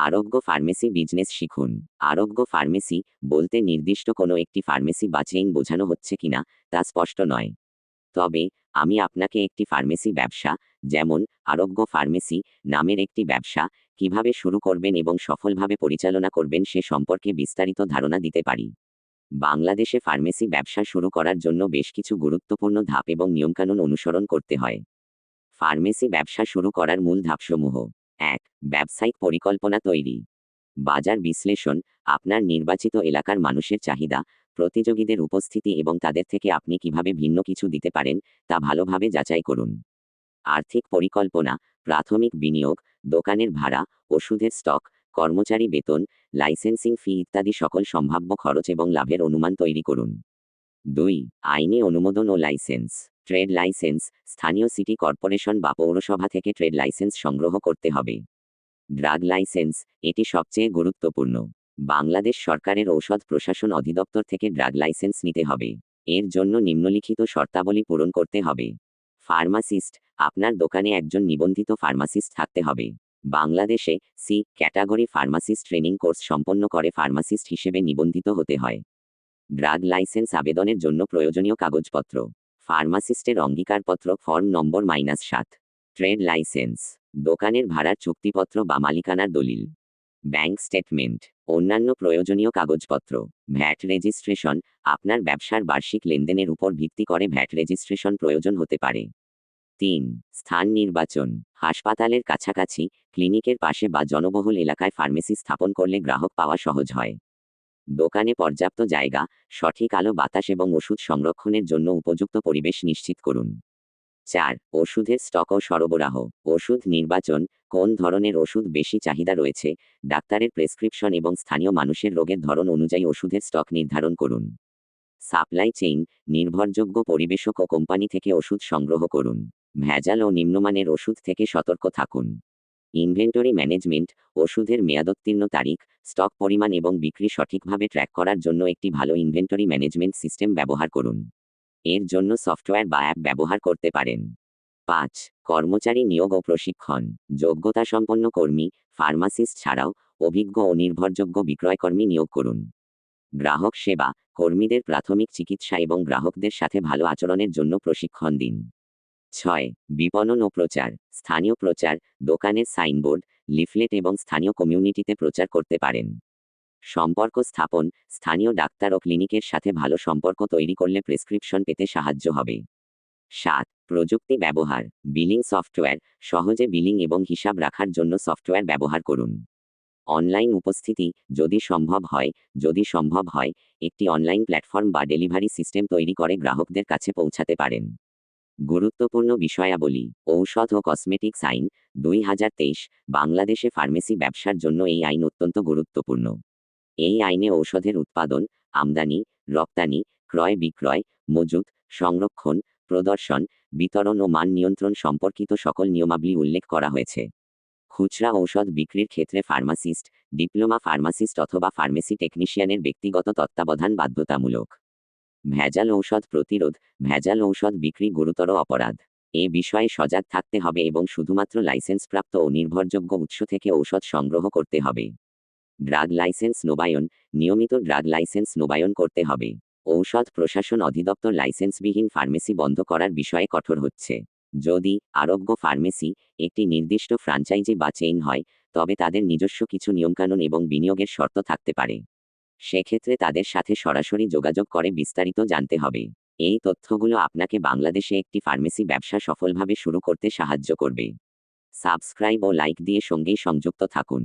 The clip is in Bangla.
আরোগ্য ফার্মেসি বিজনেস শিখুন। আরোগ্য ফার্মেসি বলতে নির্দিষ্ট কোনো একটি ফার্মেসি বা চেইন বোঝানো হচ্ছে কিনা তা স্পষ্ট নয়। তবে আমি আপনাকে একটি ফার্মেসি ব্যবসা, যেমন আরোগ্য ফার্মেসি নামের একটি ব্যবসা কিভাবে শুরু করবেন এবং সফলভাবে পরিচালনা করবেন সে সম্পর্কে বিস্তারিত ধারণা দিতে পারি। বাংলাদেশে ফার্মেসি ব্যবসা শুরু করার জন্য বেশ কিছু গুরুত্বপূর্ণ ধাপ এবং নিয়মকানুন অনুসরণ করতে হয়। ফার্মেসি ব্যবসা শুরু করার মূল ধাপসমূহ: ১. ব্যবসায়িক পরিকল্পনা তৈরি। বাজার বিশ্লেষণ: আপনার নির্বাচিত এলাকার মানুষের চাহিদা, প্রতিযোগীদের উপস্থিতি এবং তাদের থেকে আপনি কিভাবে ভিন্ন কিছু দিতে পারেন তা ভালোভাবে যাচাই করুন। আর্থিক পরিকল্পনা: প্রাথমিক বিনিয়োগ, দোকানের ভাড়া, ওষুধের স্টক, কর্মচারী বেতন, লাইসেন্সিং ফি ইত্যাদি সকল সম্ভাব্য খরচ এবং লাভের অনুমান তৈরি করুন। ২. আইনি অনুমোদন ও লাইসেন্স। ট্রেড লাইসেন্স: স্থানীয় সিটি কর্পোরেশন বা পৌরসভা থেকে ট্রেড লাইসেন্স সংগ্রহ করতে হবে। ড্রাগ লাইসেন্স: এটি সবচেয়ে গুরুত্বপূর্ণ। বাংলাদেশ সরকারের ঔষধ প্রশাসন অধিদপ্তর থেকে ড্রাগ লাইসেন্স নিতে হবে। এর জন্য নিম্নলিখিত শর্তাবলী পূরণ করতে হবে। ফার্মাসিস্ট: আপনার দোকানে একজন নিবন্ধিত ফার্মাসিস্ট থাকতে হবে। বাংলাদেশে C category pharmacist training course সম্পন্ন করে ফার্মাসিস্ট হিসেবে নিবন্ধিত হতে হয়। ড্রাগ লাইসেন্স আবেদনের জন্য প্রয়োজনীয় কাগজপত্র: ফার্মাসিস্টের অঙ্গীকারপত্র ফর্ম নম্বর -7। ট্রেড লাইসেন্স: দোকানের ভাড়ার চুক্তিপত্র বা মালিকানার দলিল। Bank statement. অন্যান্য প্রয়োজনীয় কাগজপত্র: ভ্যাট রেজিস্ট্রেশন: আপনার ব্যবসার বার্ষিক লেনদেনের উপর ভিত্তি করে ভ্যাট রেজিস্ট্রেশন প্রয়োজন হতে পারে। ৩. স্থান নির্বাচন: হাসপাতালের কাছাকাছি, ক্লিনিকের পাশে বা জনবহুল এলাকায় ফার্মেসি স্থাপন করলে গ্রাহক পাওয়া সহজ হয়। দোকানে পর্যাপ্ত জায়গা, সঠিক আলো বাতাস এবং ওষুধ সংরক্ষণের জন্য উপযুক্ত পরিবেশ নিশ্চিত করুন। ৪. ওষুধের স্টক ও সরবরাহ। ওষুধ নির্বাচন: কোন ধরনের ওষুধ বেশি চাহিদা রয়েছে, ডাক্তারের প্রেসক্রিপশন এবং স্থানীয় মানুষের রোগের ধরন অনুযায়ী ওষুধের স্টক নির্ধারণ করুন। সাপ্লাই চেইন: নির্ভরযোগ্য পরিবেশক ও কোম্পানি থেকে ওষুধ সংগ্রহ করুন। ভেজাল ও নিম্নমানের ওষুধ থেকে সতর্ক থাকুন। ইনভেন্টরি ম্যানেজমেন্ট: ওষুধের মেয়াদোত্তীর্ণ তারিখ, স্টক পরিমাণ এবং বিক্রি সঠিকভাবে ট্র্যাক করার জন্য একটি ভালো ইনভেন্টরি ম্যানেজমেন্ট সিস্টেম ব্যবহার করুন। এর জন্য সফটওয়্যার বা অ্যাপ ব্যবহার করতে পারেন। ৫. কর্মচারী নিয়োগ ও প্রশিক্ষণ। যোগ্যতাসম্পন্ন কর্মী, ফার্মাসিস্ট ছাড়াও অভিজ্ঞ ও নির্ভরযোগ্য বিক্রয়কর্মী নিয়োগ করুন। গ্রাহক সেবা: কর্মীদের প্রাথমিক চিকিৎসা এবং গ্রাহকদের সাথে ভালো আচরণের জন্য প্রশিক্ষণ দিন। ৬. বিপণন ও প্রচার। স্থানীয় প্রচার: দোকানের সাইনবোর্ড, লিফলেট এবং স্থানীয় কমিউনিটিতে প্রচার করতে পারেন। সম্পর্ক স্থাপন: স্থানীয় ডাক্তার ও ক্লিনিকের সাথে ভালো সম্পর্ক তৈরি করলে প্রেসক্রিপশন পেতে সাহায্য হবে। ৭. প্রযুক্তি ব্যবহার। বিলিং সফটওয়্যার: সহজে বিলিং এবং হিসাব রাখার জন্য সফটওয়্যার ব্যবহার করুন। অনলাইন উপস্থিতি: যদি সম্ভব হয় একটি অনলাইন প্ল্যাটফর্ম বা ডেলিভারি সিস্টেম তৈরি করে গ্রাহকদের কাছে পৌঁছাতে পারেন। গুরুত্বপূর্ণ বিষয়াবলী: ঔষধ ও কসমেটিক্স আইন ২০২৩। বাংলাদেশে ফার্মেসি ব্যবসার জন্য এই আইন অত্যন্ত গুরুত্বপূর্ণ। এই আইনে ঔষধের উৎপাদন, আমদানি, রপ্তানি, ক্রয় বিক্রয়, মজুত, সংরক্ষণ, প্রদর্শন, বিতরণ ও মান নিয়ন্ত্রণ সম্পর্কিত সকল নিয়মাবলী উল্লেখ করা হয়েছে। খুচরা ঔষধ বিক্রির ক্ষেত্রে ফার্মাসিস্ট, ডিপ্লোমা ফার্মাসিস্ট অথবা ফার্মেসি টেকনিশিয়ানের ব্যক্তিগত তত্ত্বাবধান বাধ্যতামূলক। ভেজাল ঔষধ প্রতিরোধ: ভেজাল ঔষধ বিক্রি গুরুতর অপরাধ। এ বিষয়ে সজাগ থাকতে হবে এবং শুধুমাত্র লাইসেন্সপ্রাপ্ত ও নির্ভরযোগ্য উৎস থেকে ঔষধ সংগ্রহ করতে হবে। ড্রাগ লাইসেন্স নবায়ন: নিয়মিত ড্রাগ লাইসেন্স নবায়ন করতে হবে। ঔষধ প্রশাসন অধিদপ্তর লাইসেন্সবিহীন ফার্মেসি বন্ধ করার বিষয়ে কঠোর হচ্ছে। যদি আরোগ্য ফার্মেসি একটি নির্দিষ্ট ফ্র্যাঞ্চাইজি বা চেইন হয়, তবে তাদের নিজস্ব কিছু নিয়মকানুন এবং বিনিয়োগের শর্ত থাকতে পারে। সেক্ষেত্রে তাদের সাথে সরাসরি যোগাযোগ করে বিস্তারিত জানতে হবে। এই তথ্যগুলো আপনাকে বাংলাদেশে একটি ফার্মেসি ব্যবসা সফলভাবে শুরু করতে সাহায্য করবে। সাবস্ক্রাইব ও লাইক দিয়ে সঙ্গেই সংযুক্ত থাকুন।